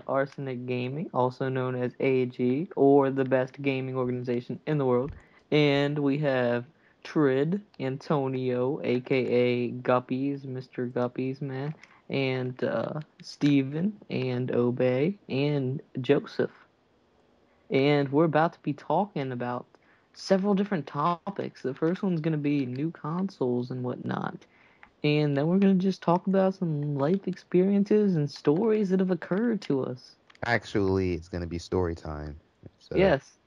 Arsenic Gaming, also known as AG, or the best gaming organization in the world. And we have Trid, Antonio, aka Guppies, Mr. Guppies, man, and Steven, and Obey, and Joseph. And we're about to be talking about several different topics. The first one's going to be new consoles and whatnot. And then we're going to just talk about some life experiences and stories that have occurred to us. Actually, it's gonna be story time. So Yes,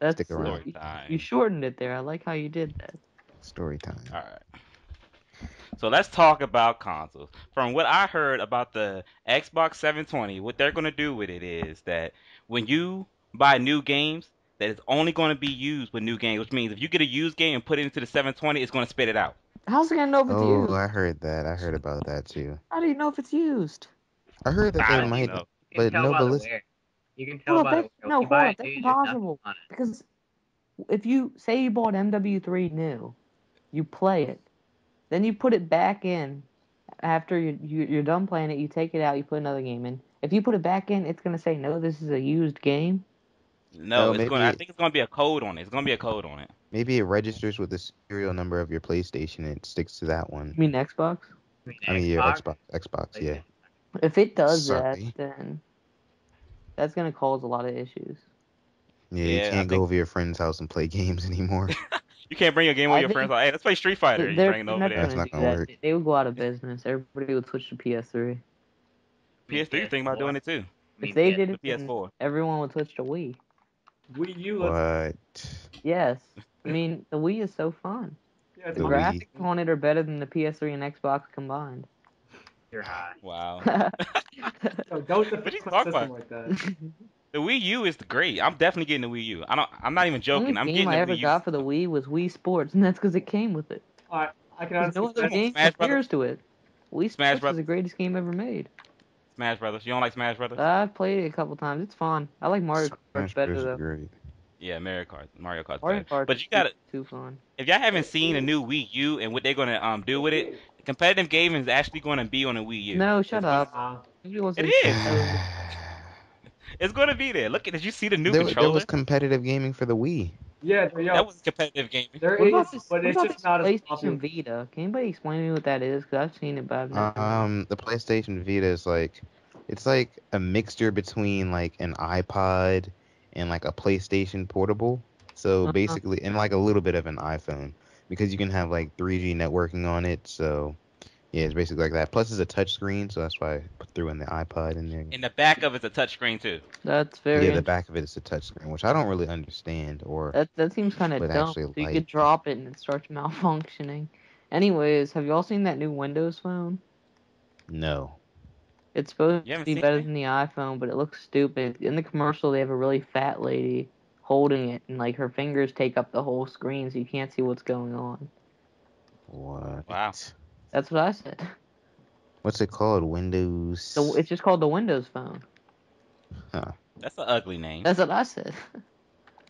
stick that's around. Story you time. shortened it there. I like how you did that. Story time. All right. So let's talk about consoles. From what I heard about the Xbox 720, what they're going to do with it is that when you buy new games, that it's only going to be used with new games, which means if you get a used game and put it into the 720, it's going to spit it out. How's it going to know if it's Oh, used? I heard that. I heard about that too. How do you know if it's used? I heard that I they don't might, know. You can but tell no by the ballistic. wear. You can tell Hold up, by the that's wear. When no, you hold buy up, it that's new, there's nothing impossible. on it. Because if you say you bought MW3 new, you play it, then you put it back in after you're done playing it. You take it out, you put another game in. If you put it back in, it's gonna say no, this is a used game. No, No, it's going. maybe I it think it's going to be a code on it. It's going to be a code on it. maybe it registers with the serial number of your PlayStation and it sticks to that one. You mean Xbox? I mean, I mean your Xbox, Xbox. Xbox, yeah. PlayStation. If it does that, Sorry. then that's gonna cause a lot of issues. Yeah, you Yeah, I can't go think over your friend's house and play games anymore. you can't bring a game with I your friends. think Like, hey, let's play Street Fighter. You they're bring it they're over never there. That's gonna not do gonna that. work. They would go out of business. Everybody would switch to PS3. I mean, PS3 thinking about PS4. doing it too. I If mean, they did The it, PS4. then PS4. everyone would switch to Wii. Wii U, let's. What? Yes, I mean the Wii is so fun. Yeah, it's The The fun. Wii. graphics on it are better than the PS3 and Xbox combined. You're high. Wow. No, don't What you defend my talking system about? like that. The Wii U is great. I'm definitely getting the Wii U. I don't. I'm not even Only joking. I'm game getting I the ever Wii U. got for the Wii was Wii Sports, and that's because it came with it. I can Because no honestly other Come say on, game Smash Brothers. compares to it. Wii Smash Sports is Brothers. the greatest game ever made. Smash Brothers. You don't like Smash Brothers? I've played it a couple times. It's fun. I like Mario Kart Smash better Bros. Is though. great. Yeah, Mario Kart. Mario Kart's Mario better. Kart's But you gotta. too fun. If y'all haven't seen a new Wii U and what they're gonna do with it, competitive gaming is actually gonna be on a Wii U. No, shut It's gonna. up. Nobody wants It to is. competitive. It's gonna be there. Look at. Did you see the new there was controller? competitive gaming for the Wii. yeah, That was competitive gaming. there What about is, this? but What it's about just this not as popular. PlayStation Vita? Can anybody explain to me what that is? Because I've seen it, but I've never. The PlayStation Vita is like it's like a mixture between like an iPod and like a PlayStation Portable. So Uh, basically, and like a little bit of an iPhone because you can have like 3G networking on it. So yeah, it's basically like that. Plus, it's a touch screen, so that's why I threw in the iPod in there. And the back of it's a touchscreen too. that's very Yeah, the interesting. back of it is a touch screen, which I don't really understand or That seems kind of would dumb. actually So you could like. drop it and it starts malfunctioning. Anyways, have you all seen that new Windows phone? No. It's supposed You to haven't be seen better it? than the iPhone, but it looks stupid. In the commercial, they have a really fat lady holding it, and like her fingers take up the whole screen, so you can't see what's going on. Wow. What? That's what I said. What's it called? So Windows. it's just called the Windows Phone. Huh. That's an ugly name. That's what I said.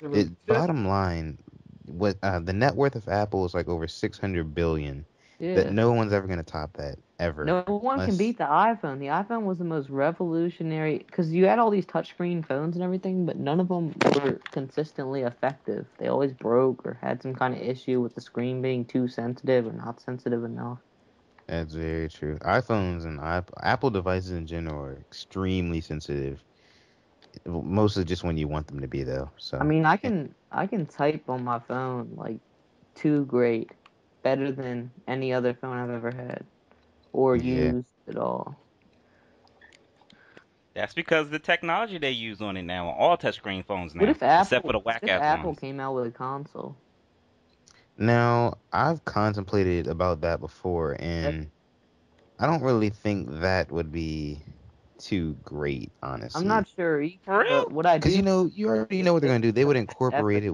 It was It just bottom line, what the net worth of Apple is like over 600 billion. That Yeah. no one's ever gonna top that ever, No one can unless beat the iPhone. The iPhone was the most revolutionary because you had all these touchscreen phones and everything, but none of them were consistently effective. They always broke or had some kind of issue with the screen being too sensitive or not sensitive enough. that's very true. iPhones and Apple devices in general are extremely sensitive. Mostly just when you want them to be, though. I So mean, I can type on my phone like too great, better than any other phone I've ever had or yeah, used at all. That's because of the technology they use on it now on all touchscreen phones What now, if except for Apple? the What whack if ass Apple ones. came out with a console? now I've contemplated about that before, That and I don't really think that would be too great, I'm honestly. not sure either, For but real? what I Because do you already know what they're is gonna do. They would effort. incorporate it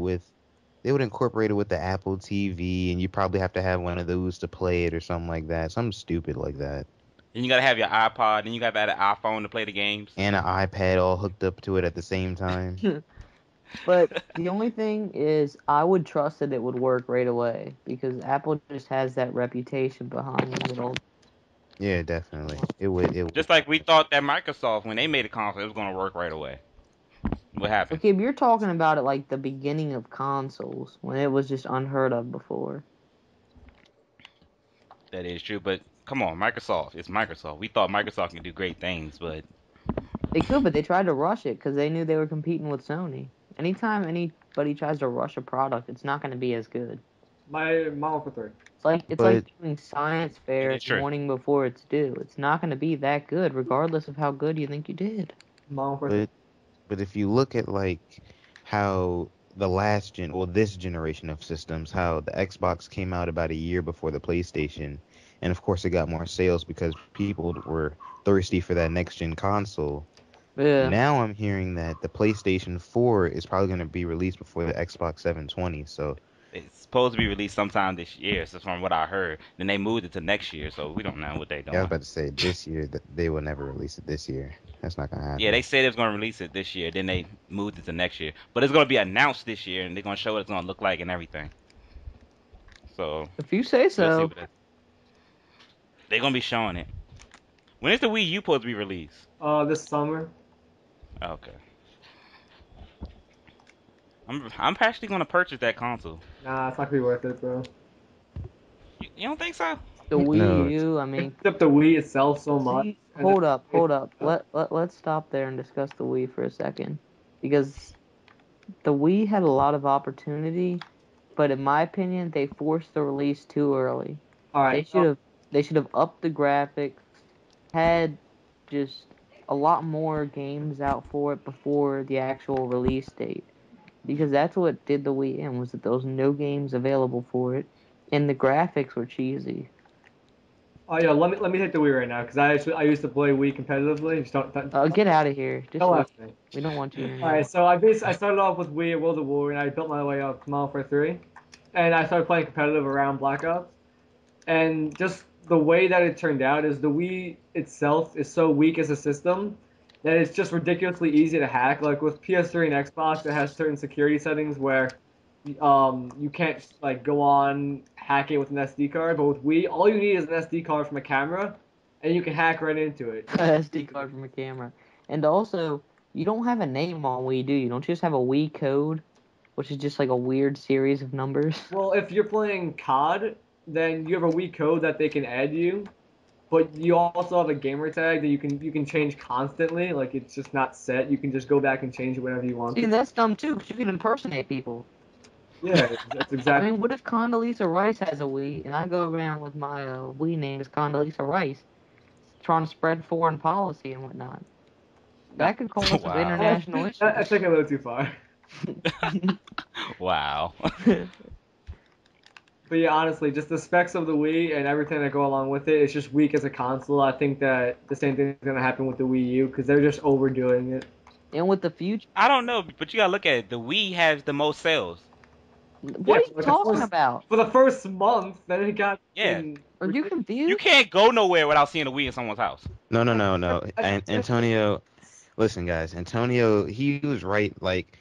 with the Apple TV, and you probably have to have one of those to play it or something like that. Something stupid like that. Then you gotta have your iPod, then you gotta have an iPhone to play the games. And an iPad all hooked up to it at the same time. But the only thing is, I would trust that it would work right away because Apple just has that reputation behind them. Yeah, definitely. It would. It would. Just like we thought that Microsoft, when they made a console, it was going to work right away. What happened? Okay, but you're talking about it like the beginning of consoles when it was just unheard of before. That is true, but come on, Microsoft. It's Microsoft. We thought Microsoft could do great things, but They could, but they tried to rush it because they knew they were competing with Sony. Anytime anybody tries to rush a product, it's not going to be as good. My Model for 3. It's But- like doing science fair is true. morning before it's due. It's not going to be that good, regardless of how good you think you did. Model for 3. But if you look at like how the this generation of systems, how the Xbox came out about a year before the PlayStation, and of course it got more sales because people were thirsty for that next gen console. Yeah. Now I'm hearing that the PlayStation 4 is probably going to be released before the Xbox 720. So it's supposed to be released sometime this year. So from what I heard, then they moved it to next year. So we don't know what they're doing. yeah, I was about to say this year that they will never release it this year. That's not going to happen. Yeah, they said they was going to release it this year. Then they moved it to next year. But it's going to be announced this year, and they're going to show what it's going to look like and everything. So If you say we'll see so. what they're going to be showing it. When is the Wii U supposed to be released? This summer. Okay. I'm actually going to purchase that console. Nah, it's not gonna be worth it, bro. You don't think so? The Wii No, U, I mean, Except the Wii itself so much. see, and hold then- up. Let's stop there and discuss the Wii for a second. Because the Wii had a lot of opportunity, but in my opinion, they forced the release too early. All right. They should have upped the graphics, had just a lot more games out for it before the actual release date. Because that's what did the Wii in, was that there was no games available for it, and the graphics were cheesy. Oh yeah, let me hit the Wii right now because I used to play Wii competitively. Just don't Get out of here. Just don't leave. ask me. We don't want you here. All right, so I started off with Wii at World of War and I built my way up to Model for 3, and I started playing competitive around Black Ops, and just the way that it turned out is the Wii itself is so weak as a system that it's just ridiculously easy to hack. Like with PS3 and Xbox, it has certain security settings where you can't like go on hack it with an SD card, but with Wii, all you need is an SD card from a camera, and you can hack right into it. SD card from a camera. And also, you don't have a name on Wii, do you? Don't you just have a Wii code, which is just like a weird series of numbers? Well, if you're playing COD, then you have a Wii code that they can add you, but you also have a gamer tag that you can change constantly. Like it's just not set. You can just go back and change it whenever you want. See, that's dumb too, because you can impersonate people. Yeah, that's I exactly. mean, what if Condoleezza Rice has a Wii, and I go around with my Wii name as Condoleezza Rice, trying to spread foreign policy and whatnot? That could cause some Wow. international issues. I think a little too far. Wow. But yeah, honestly, just the specs of the Wii and everything that go along with it, it's just weak as a console. I think that the same thing is gonna happen with the Wii U because they're just overdoing it. And with the future, I don't know, but you gotta look at it. The Wii has the most sales. what are you like, of talking course. about? For the first month, then it got. Yeah. Are you confused? You can't go nowhere without seeing a Wii in someone's house. no. And Antonio, listen, guys. Antonio, he was right. Like,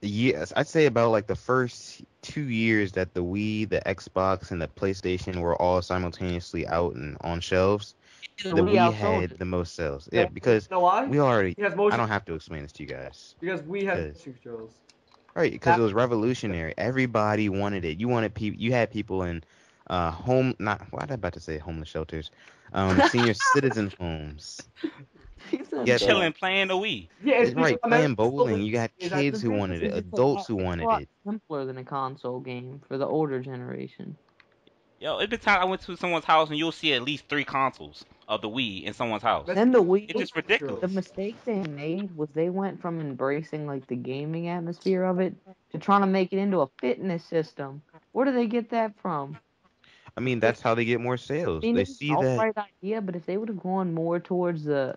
yes, I'd say about like the first 2 years that the Wii, the Xbox, and the PlayStation were all simultaneously out and on shelves. The Wii outsold had it. the most sales. Yeah, because You know why? we already. He has I motion. don't have to explain this to you guys. Because we had Yes. motion controls. Right, because it was revolutionary. Everybody wanted it. You wanted people. You had people in home. Not. Why did I about to say homeless shelters? Senior citizen homes. Yeah, Chilling, playing the Wii. Yeah, it's Right, because playing bowling. You got is that kids the who thing? wanted it. It's a Adults who lot- wanted it's a lot it. simpler than a console game for the older generation. Yo, it's been time I went to someone's house and you'll see at least 3 consoles of the Wii in someone's house. That's- Then the Wii, It's just ridiculous. the mistake they made was they went from embracing like the gaming atmosphere of it to trying to make it into a fitness system. Where do they get that from? I mean, that's how they get more I sales. mean, They it's see an that. alright idea, but if they would have gone more towards the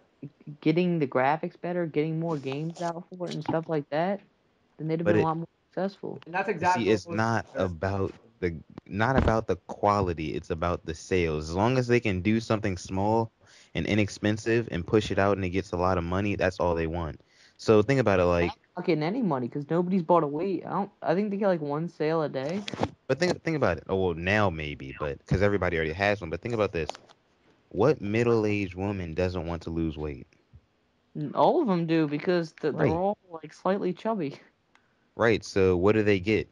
getting the graphics better, getting more games out for it and stuff like that, then they'd have But been a it- lot more successful. And that's exactly. See, it's what was not successful. about the quality. It's about the sales. As long as they can do something small and inexpensive and push it out and it gets a lot of money, that's all they want. So think about it like. Not getting any money because nobody's bought a Wii. I think they get like one sale a day. But think about it. Oh well, now maybe, but because everybody already has one. But think about this: what middle-aged woman doesn't want to lose weight? All of them do because they're Right. all like slightly chubby. Right. So what do they get?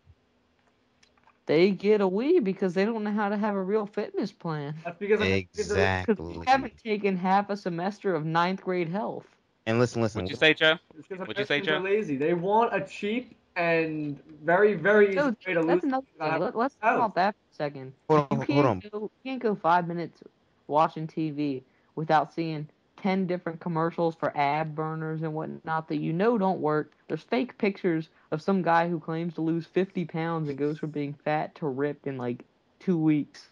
They get a Wii because they don't know how to have a real fitness plan. That's because Because Exactly. they haven't taken half a semester of ninth grade health. And listen. What'd you say, Joe? it's because What'd you say, Americans are Joe? lazy. They want a cheap and very, very easy So way to lose. that's another not thing. have Let's talk house. about that for a second. Hold You on. Hold on. can't go 5 minutes watching TV without seeing 10 different commercials for ab burners and whatnot that don't work. There's fake pictures of some guy who claims to lose 50 pounds and goes from being fat to ripped in like 2 weeks.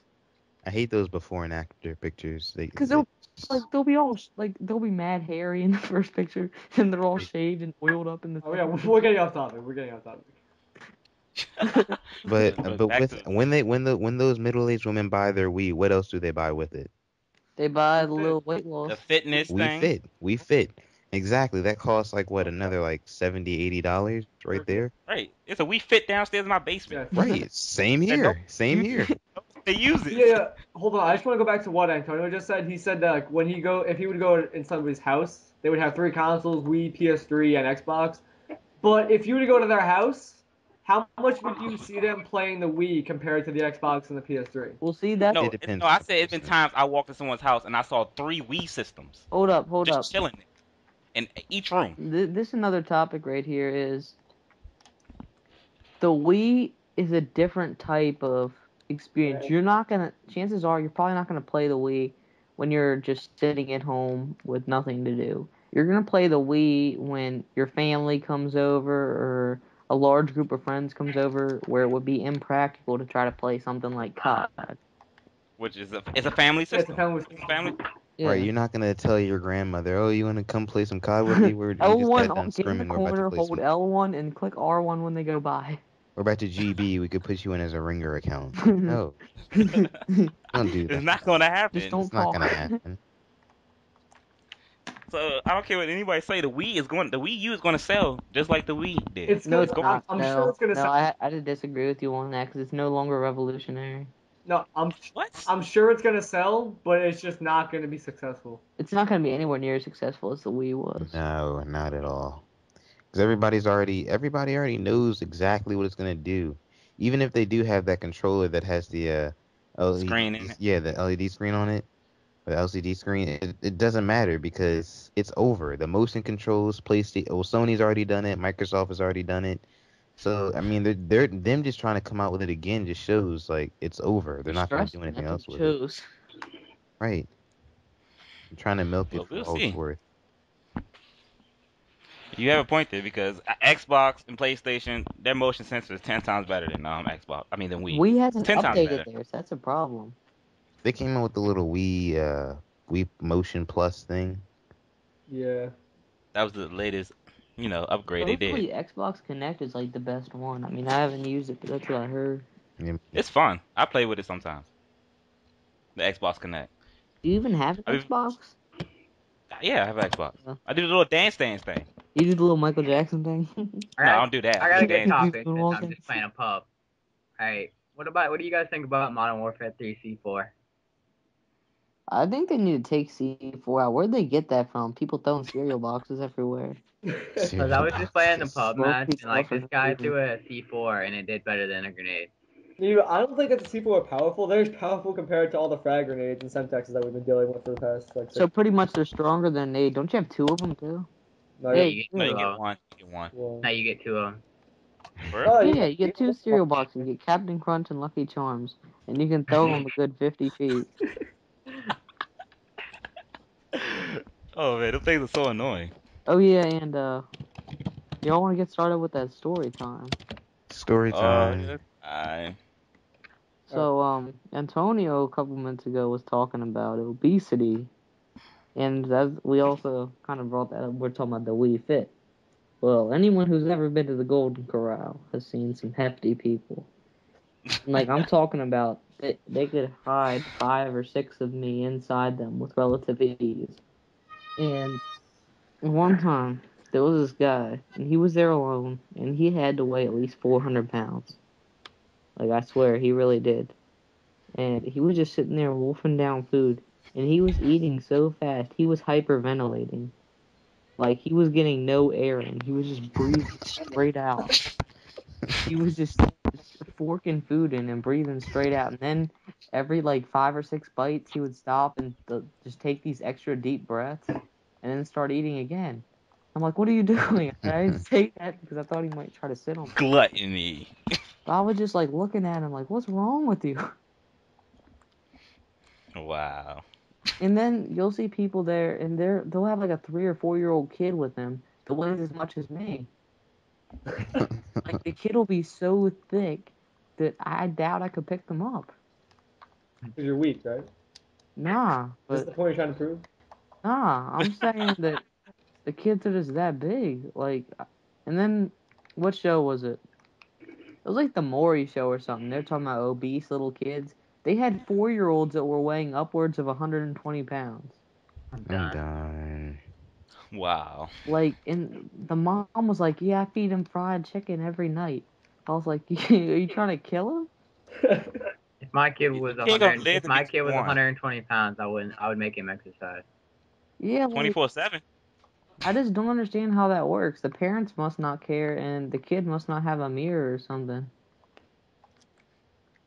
I hate those before and after pictures. Because they'll be all they'll be mad hairy in the first picture, and they're all shaved and oiled up in the. Oh yeah, we're getting off topic. But Back with to- when those middle-aged women buy their Wii, what else do they buy with it? They buy the little weight loss. the fitness thing. We fit. Exactly. That costs like what, another like $70-$80 right there. Right. It's a Wii Fit downstairs in my basement. Yeah. Right. Same here. Same here. They use it. Yeah, hold on. I just want to go back to what Antonio just said. He said that like, if he would go in somebody's house, they would have 3 consoles: Wii, PS3, and Xbox. But if you were to go to their house, how much would you see them playing the Wii compared to the Xbox and the PS3? We'll see that. No, It depends. no, I said it's been times I walked to someone's house and I saw 3 Wii systems Hold up. just chilling in each room. This another topic right here is the Wii is a different type of experience. Chances are you're probably not gonna play the Wii when you're just sitting at home with nothing to do. You're gonna play the Wii when your family comes over or a large group of friends comes over, where it would be impractical to try to play something like COD. Which is it's a family Yeah, it's system. a family It's a family. Yeah. Right. You're not gonna tell your grandmother, "Oh, you want to come play some COD with me?" We just got L1, done get in the screaming. We're about corner, to play hold some. L1, and click R1 when they go by. We're about to GB. We could put you in as a ringer account. No, don't do It's that. not gonna happen. Just don't It's not talk. gonna happen. So I don't care what anybody say. The Wii U is gonna sell just like the Wii did. It's No, gonna. it's going- not. I'm no, sure it's gonna no, sell. I did disagree with you on that because it's no longer revolutionary. No, What? I'm sure it's gonna sell, but it's just not gonna be successful. It's not going to be anywhere near as successful as the Wii was. No, not at all. Because everybody already knows exactly what it's gonna do. Even if they do have that controller that has the LED, Screen in it. yeah, the LED screen on it, the LCD screen, it doesn't matter because it's over. The motion controls, PlayStation, Sony's already done it, Microsoft has already done it. So I mean, they're them just trying to come out with it again just shows like it's over. They're not going to do anything else with it. Shows. Right. I'm trying to milk Well, it for we'll all it's see. worth. You have a point there because Xbox and PlayStation, their motion sensor is 10 times better than Xbox. I mean than Wii. Wii hasn't 10 times updated better. theirs. That's a problem. They came out with the little Wii Motion Plus thing. Yeah. That was the latest, upgrade they Hopefully, did. Xbox Connect is like the best one. I mean, I haven't used it, but that's what I heard. Yeah, It's fun. I play with it sometimes. The Xbox Connect. Do you even have an I mean- Xbox? Yeah, I have an Xbox. Yeah. I do the little dance thing. You do the little Michael Jackson thing? No, I don't do that. I got a Dance. good topic Been since I'm walking. just playing a pub. Alright, what do you guys think about Modern Warfare 3 C4? I think they need to take C4 out. Where'd they get that from? People throwing cereal boxes everywhere. Because I was just playing the pub Smoke match, people and like for this guy no threw a C4, and it did better than a grenade. I don't think that the C4 are powerful. They're powerful compared to all the frag grenades and semtexes that we've been dealing with for the past like. So pretty much they're stronger than they. Don't you have 2 of them too? No, Hey, You No, you get two, get one. You get one. well, now you get 2 of them. For oh, Yeah, you get 2 cereal boxes. You get Captain Crunch and Lucky Charms, and you can throw them a good 50 feet. Oh man, those things are so annoying. Oh yeah, and y'all want to get started with that story time? Story time. I So Antonio a couple minutes ago was talking about obesity, and as we also kind of brought that up. We're talking about the Wii Fit. Well, anyone who's ever been to the Golden Corral has seen some hefty people. Like I'm talking about, they could hide 5 or 6 of me inside them with relative ease. And one time there was this guy, and he was there alone, and he had to weigh at least 400 pounds. Like I swear, he really did. And he was just sitting there wolfing down food. and he was eating so fast, he was hyperventilating. Like, he was getting no air in. He was just breathing straight out. He was just forking food in and breathing straight out. And then every, like, 5 or 6 bites, he would stop and just take these extra deep breaths and then start eating again. I'm like, what are you doing? I didn't say that because I thought he might try to sit on me. Gluttony. But I was just, like, looking at him like, what's wrong with you? Wow. And then you'll see people there, and they'll have, like, a 3 or 4 year old kid with them that weighs as much as me. Like, the kid will be so thick that I doubt I could pick them up. Because you're weak, right? Nah, Is this but the point you're trying to prove? nah, I'm saying that the kids are just that big. Like, and then what show was it? It was like the Maury show or something. They're talking about obese little kids. They had 4 year olds that were weighing upwards of 120 pounds. I'm I'm done. done. Wow. Like, and the mom was like, "Yeah, I feed him fried chicken every night." I was like, "Are you trying to kill him?" If my kid was You ain't gonna 100, live if to my be kid was 21. 120 pounds, I would make him exercise. Yeah, like, 24/7. I just don't understand how that works. The parents must not care, and the kid must not have a mirror or something.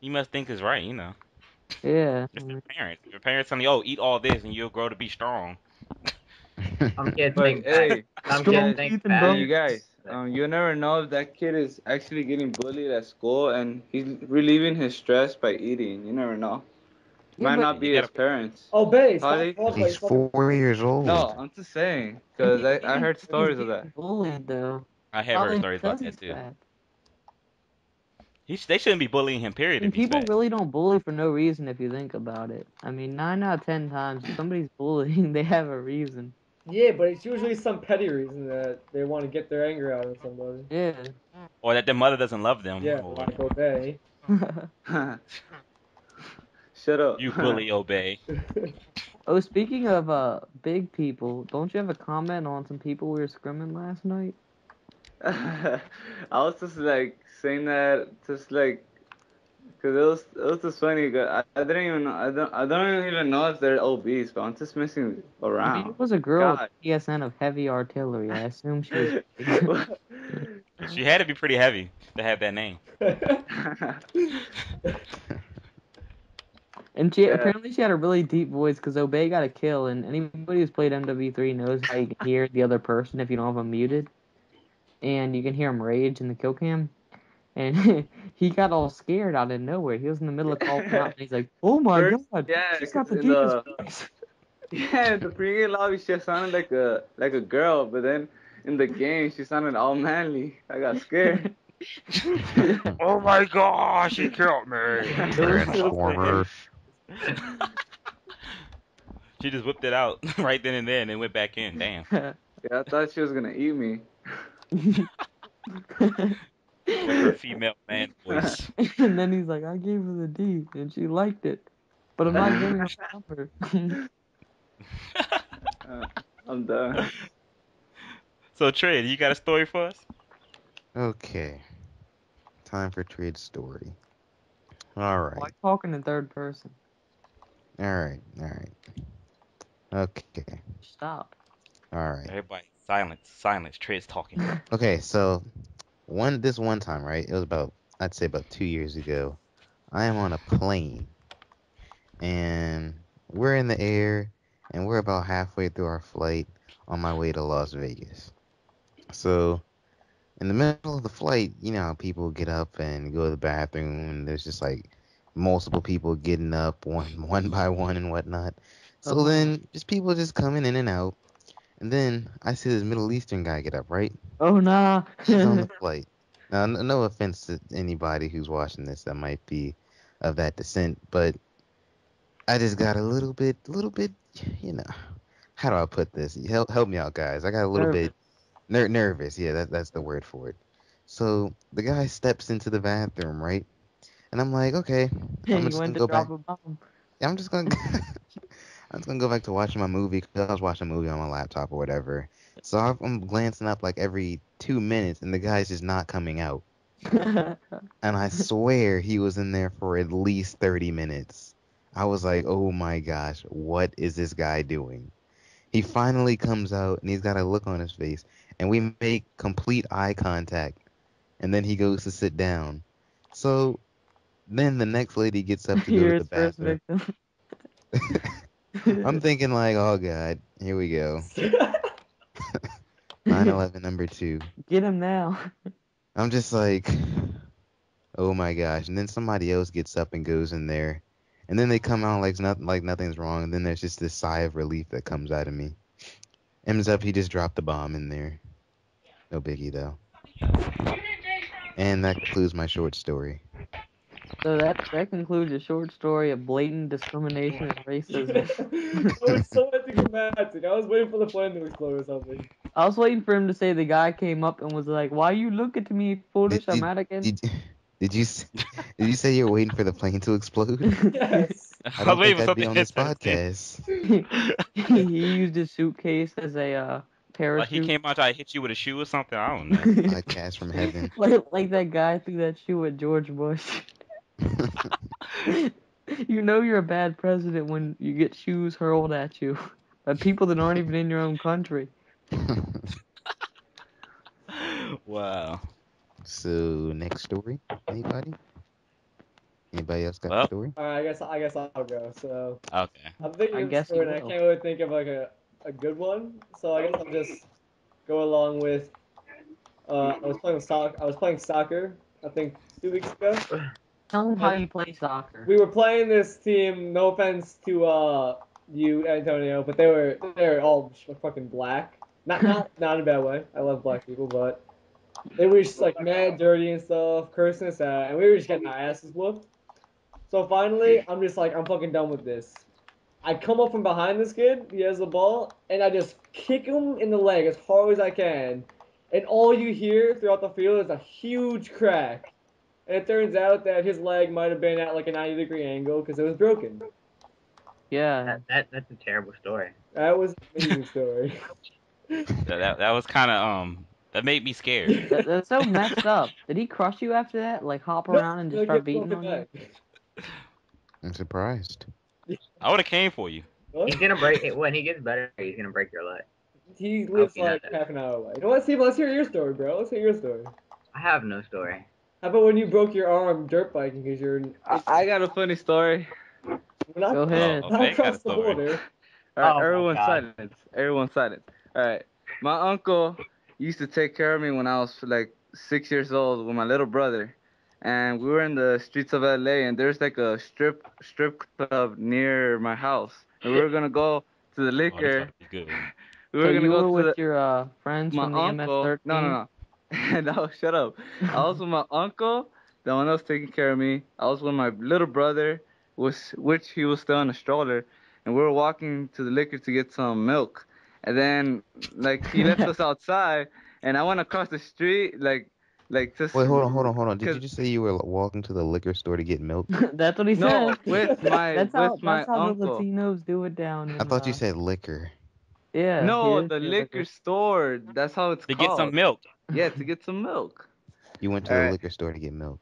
You must think it's right, you know. Yeah. It's your parents. Your parents telling you, oh, eat all this and you'll grow to be strong. Some kids But think that. hey, Some Strong kids think teeth and hey, fat. you guys, you never know if that kid is actually getting bullied at school and he's relieving his stress by eating. You never know. Yeah, Might but not And you be his gotta parents. Oh, Bay, stop Probably. talking about He's your fucking. 4 years old. No, I'm just saying, and cause I heard he's stories of that. getting bullied though. I have heard Probably stories about because that he's too. fat. They shouldn't be bullying him, period, And if he's people fat. really don't bully for no reason if you think about it. I mean, 9 out of 10 times, if somebody's bullying, they have a reason. Yeah, but it's usually some petty reason that they want to get their anger out on somebody. Yeah. Or that their mother doesn't love them. Yeah, Or like Obey. Shut up. you bully, obey. Oh, speaking of big people, don't you have a comment on some people we were scrimming last night? I was just like saying that, just like, cause it was just funny. 'Cause I didn't even know, I don't even know if they're obese, but I'm just messing I mean, around. it was a girl at God. PSN of heavy artillery. I assume she was big. She had to be pretty heavy to have that name. And she Yeah. apparently she had a really deep voice because Obey got a kill, and anybody who's played MW3 knows how you can hear the other person if you don't have them muted, and you can hear him rage in the kill cam. And he got all scared out of nowhere. He was in the middle of calling out, and he's like, "Oh my First, god, yeah, she's got 'cause the in deepest the voice." yeah, in the pregame lobby she sounded like a girl, but then in the game she sounded all manly. I got scared. Oh my gosh, he killed me. Transformers. She just whipped it out right then and there and then went back in. Damn. Yeah, I thought she was gonna eat me. With her female man voice. And then he's like, "I gave her the D, and she liked it, but I'm not giving her the number." Uh, I'm done. So Trey, you got a story for us? Okay. Time for trade story. All Why right. talking in third person? All right. Okay. Stop. All right. Everybody, silence. Trey's talking. Okay. So this one time, right? It was I'd say about 2 years ago. I am on a plane, and we're in the air, and we're about halfway through our flight on my way to Las Vegas. So in the middle of the flight, you know how people get up and go to the bathroom, and there's just like multiple people getting up one by one and whatnot. So Uh-huh. then just people just coming in and out. And then I see this Middle Eastern guy get up, right? Oh nah. She's on the flight. Now, no offense to anybody who's watching this that might be of that descent, but I just got a little bit, you know, how do I put this? Help me out, guys. I got a little bit nervous. Yeah, that's the word for it. So the guy steps into the bathroom, right? And I'm like, okay, I'm He just went gonna to go drop back. a bomb. Yeah, I'm just gonna I'm just gonna go back to watching my movie because I was watching a movie on my laptop or whatever. So I'm glancing up like every 2 minutes, and the guy's just not coming out. And I swear he was in there for at least 30 minutes. I was like, oh my gosh, what is this guy doing? He finally comes out and he's got a look on his face, and we make complete eye contact, and then he goes to sit down. So then the next lady gets up to go to You're the his first bathroom. victim. I'm thinking like, oh god, here we go. 9/11 number 2. Get him now. I'm just like, oh my gosh. And then somebody else gets up and goes in there. And then they come out like nothing's wrong. And then there's just this sigh of relief that comes out of me. Ends up he just dropped the bomb in there. No biggie though. And that concludes my short story. So that concludes a short story of blatant discrimination and racism. I was so anticlimactic. I was waiting for the flame to explode or something. I was waiting for him to say the guy came up and was like, "Why you look at me, foolish Did- American?" Did you say you're waiting for the plane to explode? Yes. I don't waiting think for that'd be something on to this hit podcast. He used his suitcase as a Like parachute. he came out trying to hit you with a shoe or something. I don't know. Podcast from heaven. like that guy threw that shoe at George Bush. You know you're a bad president when you get shoes hurled at you by people that aren't even in your own country. Wow. So next story. Anybody else got a Well. story? Alright, I guess I'll go. So Okay. I'm thinking I of a guess story you and I will. can't really think of like a good one. So I guess I'll just go along with I was playing soccer, I think 2 weeks ago. Tell them how you play soccer. We were playing this team, no offense to you, Antonio, but they were all fucking black. Not in a bad way. I love black people, but they were just like mad dirty and stuff, cursing us out, and we were just getting our asses whooped. So finally, I'm just like, I'm fucking done with this. I come up from behind this kid, he has the ball, and I just kick him in the leg as hard as I can. And all you hear throughout the field is a huge crack. And it turns out that his leg might have been at like a 90-degree angle because it was broken. Yeah. That's a terrible story. That was an amazing story. That was kind of that made me scared. That's so messed up. Did he crush you after that? Like hop around and just No, start get beating broken on you? leg. I'm surprised. I would have came for you. What? He's gonna break it when he gets better. He's gonna break your leg. He lives Okay, like not half an hour away. No, let's hear your story, bro. Let's hear your story. I have no story. How about when you broke your arm dirt biking because you're I got a funny story. not, Go ahead. Oh, not Fake got across a the story. border? All right, Oh my everyone God. silence. Everyone silence. All right. My uncle used to take care of me when I was like 6 years old with my little brother, and we were in the streets of LA, and there's like a strip club near my house, and we were gonna go to the Oh, this liquor. about to be good. We So were gonna you go were to with your friends my from the uncle. MS-13? No. No, shut up. I was with my uncle, the one that was taking care of me. I was with my little brother, which he was still in a stroller, and we were walking to the liquor to get some milk. And then, like, he left us outside, and I went across the street, like just. Wait, hold on. Did you 'cause- just say you were walking to the liquor store to get milk? That's what he No, said. with my That's how the uncle. Latinos do it down in, I thought you said liquor. Yeah. No, he is the your liquor store. That's how it's To called. get some milk. Yeah, to get some milk. You went to the Alright. liquor store to get milk.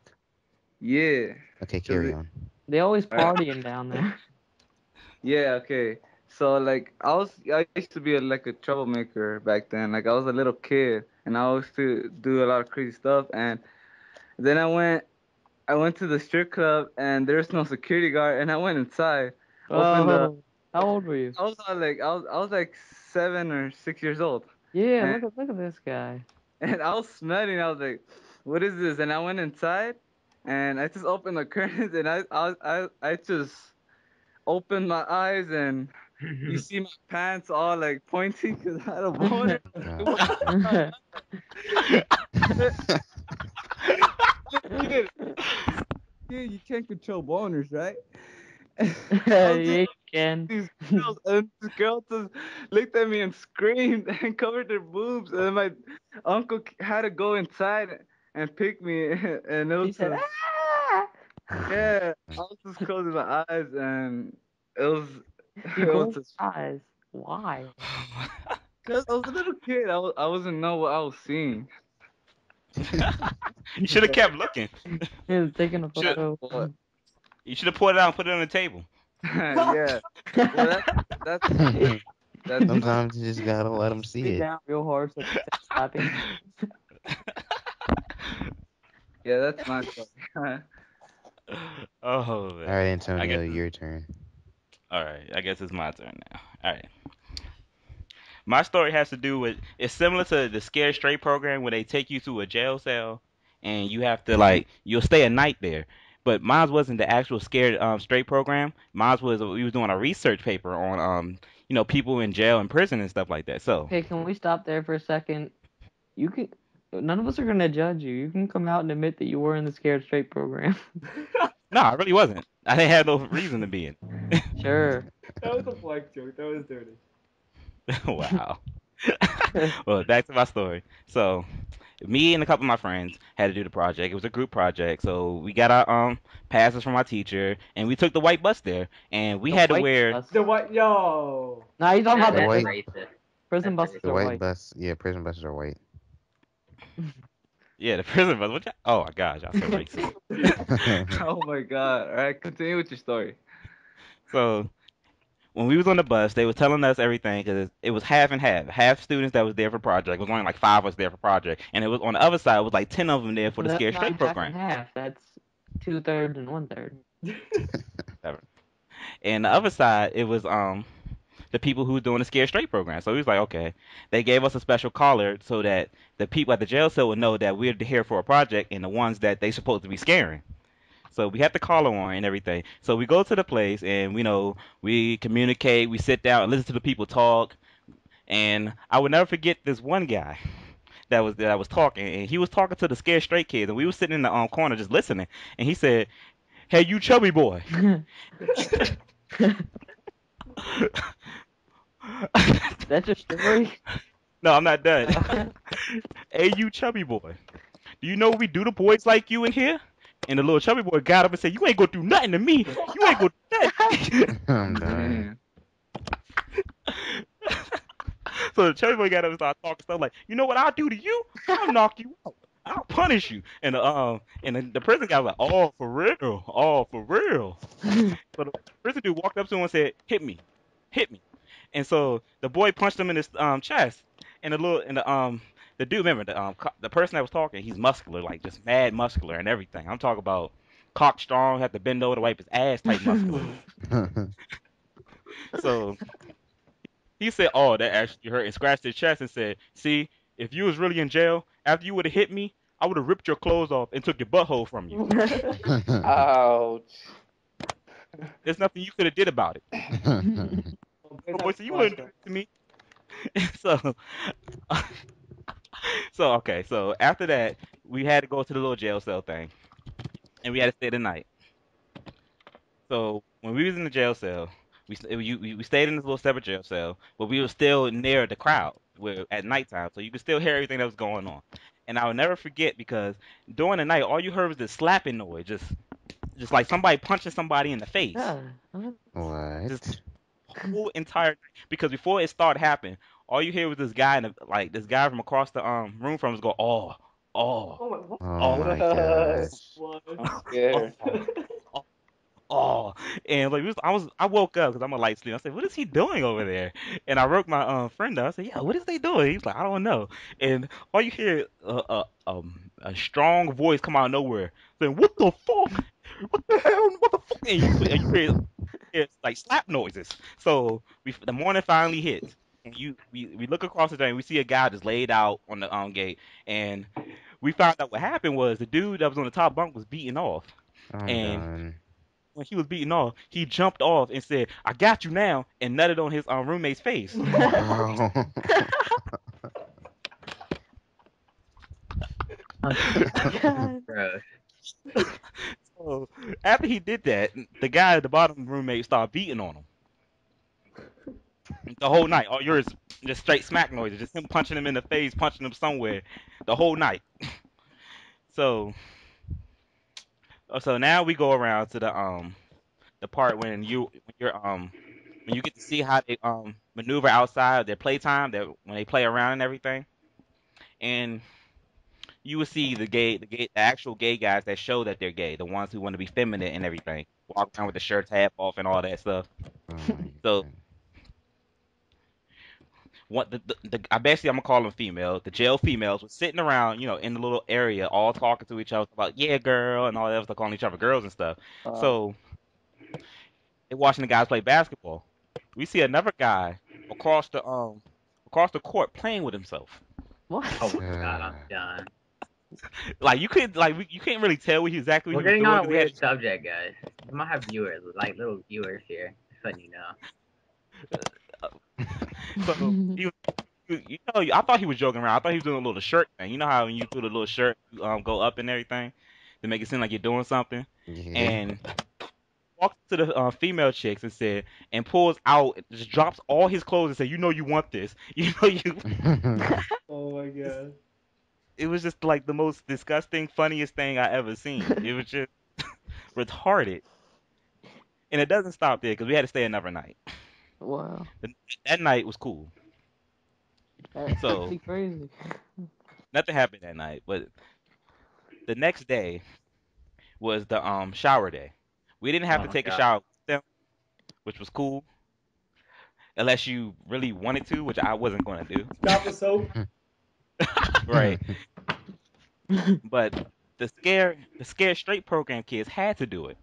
Yeah. Okay, carry on. They always Alright. partying down there. Yeah, okay. So like I used to be like a troublemaker back then. Like I was a little kid and I used to do a lot of crazy stuff, and then I went to the strip club and there's no security guard, and I went inside. Opened the Oh, how old were you? I was like 7 or 6 years old. Yeah, And- look at this guy. And I was smelling. I was like, "What is this?" And I went inside, and I just opened the curtains, and I just opened my eyes, and you see my pants all like pointy because I had a boner. You can't control boners, right? Yeah, you can. These girls, and this girl just looked at me and screamed and covered their boobs, and then my uncle had to go inside and pick me, and it He was said, just, "Ah!" yeah, I was just closing my eyes, and it was You it was closed just, your eyes. Why? cause I was a little kid, I wasn't know what I was seeing. You should have kept looking. He was taking a Shit. photo. What? You should have pulled it out and put it on the table. Yeah. Well, that's Sometimes you just gotta let them see Sit it. down real hard so they start slapping. yeah, that's my story. Oh All man. right, I guess. Antonio, your turn. All right. I guess it's my turn now. All right. My story has to do with it's similar to the Scared Straight program where they take you to a jail cell and you have to like you'll stay a night there. But mine wasn't the actual Scared Straight program. Mine was we was doing a research paper on people in jail and prison and stuff like that. So Okay, can we stop there for a second? You can. None of us are gonna judge you. You can come out and admit that you were in the Scared Straight program. no, I really wasn't. I didn't have no reason to be in. Sure. That was a blank joke. That was dirty. Wow. Well, back to my story. So me and a couple of my friends had to do the project. It was a group project, so we got our passes from our teacher, and we took the white bus there, and we The had to white wear. bus. The what? Yo. Nah, you talking about The the That's white- racist. prison That's buses The are white white. bus, yeah, prison buses are white. Yeah, the prison bus. Oh my gosh, y'all so racist. Oh my god. All right, continue with your story. So when we was on the bus, they was telling us everything because it was half and half. Half students that was there for project. It was only like 5 of us there for project, and it was on the other side. It was like 10 of them there for the That's Scared not Straight half and program. half. That's 2/3 and 1/3. And the other side, it was the people who were doing the Scared Straight program. So he was like, okay, they gave us a special collar so that the people at the jail cell would know that we're here for a project and the ones that they supposed to be scaring. So we have the collar on and everything. So we go to the place and we communicate, we sit down and listen to the people talk. And I would never forget this one guy that was talking, and he was talking to the Scared Straight kids, and we were sitting in the corner just listening. And he said, "Hey, you chubby boy." That's your story? No, I'm not done. Hey, you chubby boy. Do you know what we do to boys like you in here? And the little chubby boy got up and said, "You ain't gonna do nothing to me. You ain't gonna do nothing." I'm done. Man. So the chubby boy got up and started talking stuff like, "You know what I'll do to you? I'll knock you out. I'll punish you." And the prison guy was like, "Oh, for real? Oh, for real?" So the prison dude walked up to him and said, hit me." And so the boy punched him in his chest. And the dude, remember the person that was talking, he's muscular, like just mad muscular and everything. I'm talking about cock strong, had to bend over to wipe his ass type muscular. So he said, "Oh, that actually hurt," and scratched his chest and said, "See, if you was really in jail, after you would have hit me, I would have ripped your clothes off and took your butthole from you. Ouch. There's nothing you could have did about it." Oh, boy, so you wouldn't do it to me. So, so after that, we had to go to the little jail cell thing, and we had to stay the night. So when we was in the jail cell, we stayed in this little separate jail cell, but we were still near the crowd at nighttime, so you could still hear everything that was going on. And I will never forget because during the night, all you heard was this slapping noise, just like somebody punching somebody in the face. Yeah. What? Just whole entire because before it started happening, all you hear was this guy this guy from across the room from us go, "Oh, oh, Oh my. What? Oh my gosh. What? I'm scared. oh, oh," and like I woke up because I'm a light sleep. I said, "What is he doing over there?" And I woke my friend up. I said, "Yeah, what is they doing?" He's like, "I don't know." And all you hear is a strong voice come out of nowhere saying, "What the fuck? What the hell? What the fuck?" And you hear it's like slap noises. So the morning finally hits. And we look across the drain. We see a guy just laid out on the gate, and we found out what happened was the dude that was on the top bunk was beaten off. I'm And done. when he was beaten off, he jumped off and said, "I got you now," and nutted on his roommate's face. Oh. Gross. So after he did that, the guy at the bottom roommate started beating on him the whole night. All yours just straight smack noises, just him punching him in the face, punching him somewhere the whole night. So now we go around to the part when you get to see how they maneuver outside their playtime, that when they play around and everything. And you would see the actual gay guys that show that they're gay, the ones who want to be feminine and everything, walk around with the shirts half off and all that stuff. Oh my So God. what I basically I'm gonna call them female. The jail females were sitting around, in the little area, all talking to each other about yeah, girl, and all that stuff, calling each other girls and stuff. So they're watching the guys play basketball. We see another guy across the court playing with himself. What? Oh my god, I'm done. Like you couldn't you can't really tell what exactly We're what he getting was on a doing 'cause he had weird subject, guys. We might have viewers, like little viewers here. Just letting you know. so I thought he was joking around. I thought he was doing a little shirt thing. You know how when you do the little shirt, you, go up and everything to make it seem like you're doing something. Yeah. And walks to the female chicks and said, and pulls out, just drops all his clothes and said, "You know you want this. You know you." Oh my god. It was just like the most disgusting, funniest thing I ever seen. It was just retarded. And it doesn't stop there because we had to stay another night. Wow. That night was cool. That's So- pretty crazy. Nothing happened that night, but the next day was the shower day. We didn't have Oh to my take a God. shower with them, which was cool. Unless you really wanted to, which I wasn't going to do. Stop the soap. Right. But the Scare Straight program kids had to do it.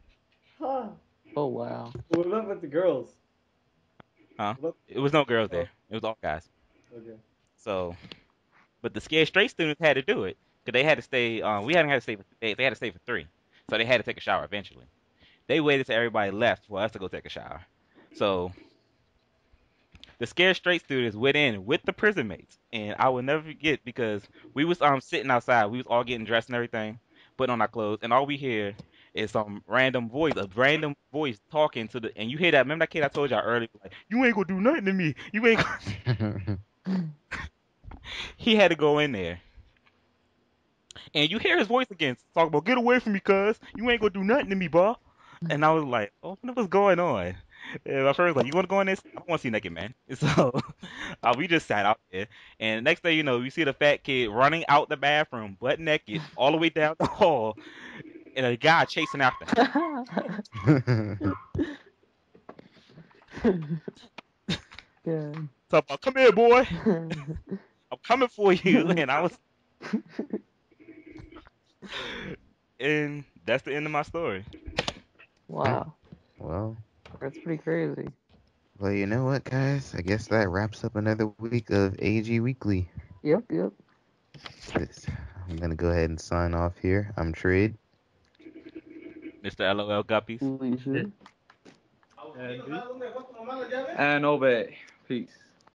Huh. Oh wow. What about with the girls? Huh? What? It was no girls there. It was all guys. Okay. So, but the Scared Straight students had to do it because they had to stay. We hadn't had to stay. They had to stay for 3, so they had to take a shower eventually. They waited till everybody left for us to go take a shower. So the Scared Straight students went in with the prison mates, and I will never forget because we was sitting outside. We was all getting dressed and everything, putting on our clothes, and all we hear is a random voice talking to the. And you hear that? Remember that kid I told y'all earlier? Like, you ain't gonna do nothing to me. You ain't. He had to go in there. And you hear his voice again, talk about, "Get away from me, cuz. You ain't gonna do nothing to me, bro." And I was like, "Oh, what's going on?" And my friend was like, "You wanna go in this? I don't wanna see naked man." So we just sat out there. And next thing you know, you see the fat kid running out the bathroom, butt naked, all the way down the hall, and a guy chasing after him. Yeah. Talk about, "Come here, boy. I'm coming for you." And I was, and that's the end of my story. Wow. Well, That's pretty crazy. you know what, guys? I guess that wraps up another week of AG Weekly. Yep. I'm gonna go ahead and sign off here. I'm Trade. Mr. LOL Guppies. Alicia. And And obey. Peace.